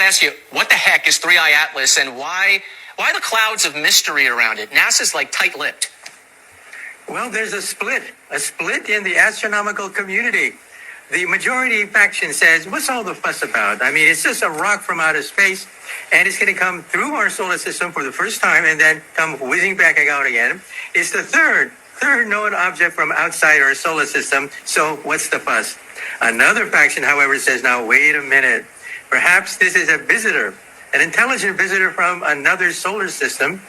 ask you, what the heck is 3I Atlas, and why the clouds of mystery around it? NASA's like tight-lipped. Well, there's a split in the astronomical community. The majority faction says, what's all the fuss about? I mean, it's just a rock from outer space, and it's going to come through our solar system for the first time and then come whizzing back out again. It's the third known object from outside our solar system, so what's the fuss? Another faction, however, says, now, wait a minute. Perhaps this is a visitor, an intelligent visitor from another solar system,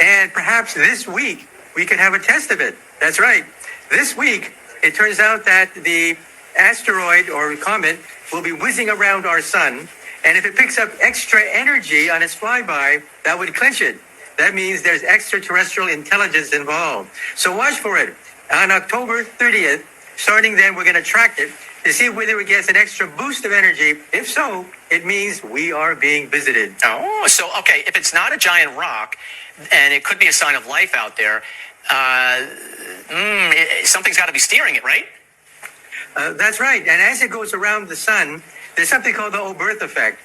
and perhaps this week we could have a test of it. That's right. This week, it turns out that the asteroid or comet will be whizzing around our sun, and if it picks up extra energy on its flyby, that would clinch it. That means there's extraterrestrial intelligence involved. So watch for it. On October 30th, starting then, we're going to track it to see whether it gets an extra boost of energy. If so, it means we are being visited. Oh, so, okay, if it's not a giant rock, and it could be a sign of life out there, something's got to be steering it, right? That's right. And as it goes around the sun, there's something called the Oberth effect.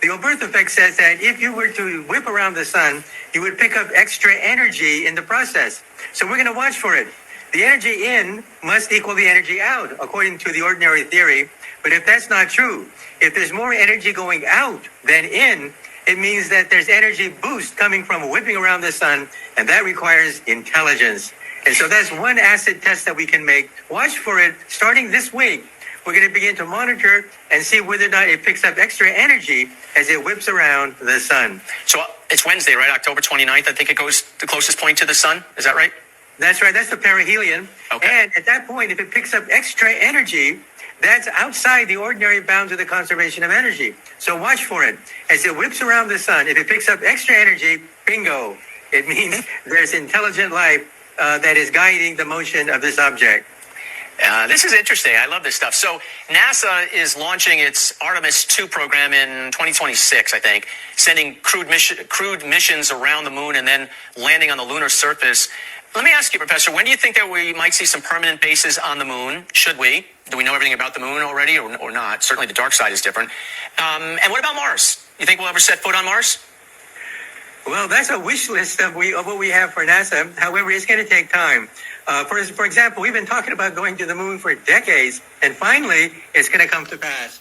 The Oberth effect says that if you were to whip around the sun, you would pick up extra energy in the process. So we're going to watch for it. The energy in must equal the energy out, according to the ordinary theory. But if that's not true, if there's more energy going out than in, it means that there's energy boost coming from whipping around the sun, and that requires intelligence. And so that's one acid test that we can make. Watch for it starting this week. We're going to begin to monitor and see whether or not it picks up extra energy as it whips around the sun. So it's Wednesday, right? October 29th, I think it goes the closest point to the sun. Is that right? That's right. That's the perihelion. Okay. And at that point, if it picks up extra energy, that's outside the ordinary bounds of the conservation of energy. So watch for it. As it whips around the sun, if it picks up extra energy, bingo. It means there's intelligent life that is guiding the motion of this object. This is interesting. I love this stuff. So NASA is launching its Artemis 2 program in 2026, I think, sending crewed missions around the moon and then landing on the lunar surface. Let me ask you, Professor, when do you think that we might see some permanent bases on the moon? Should we? Do we know everything about the moon already or not? Certainly the dark side is different. And what about Mars? You think we'll ever set foot on Mars? Well, that's a wish list of what we have for NASA. However, it's going to take time. For example, we've been talking about going to the moon for decades, and finally, it's going to come to pass.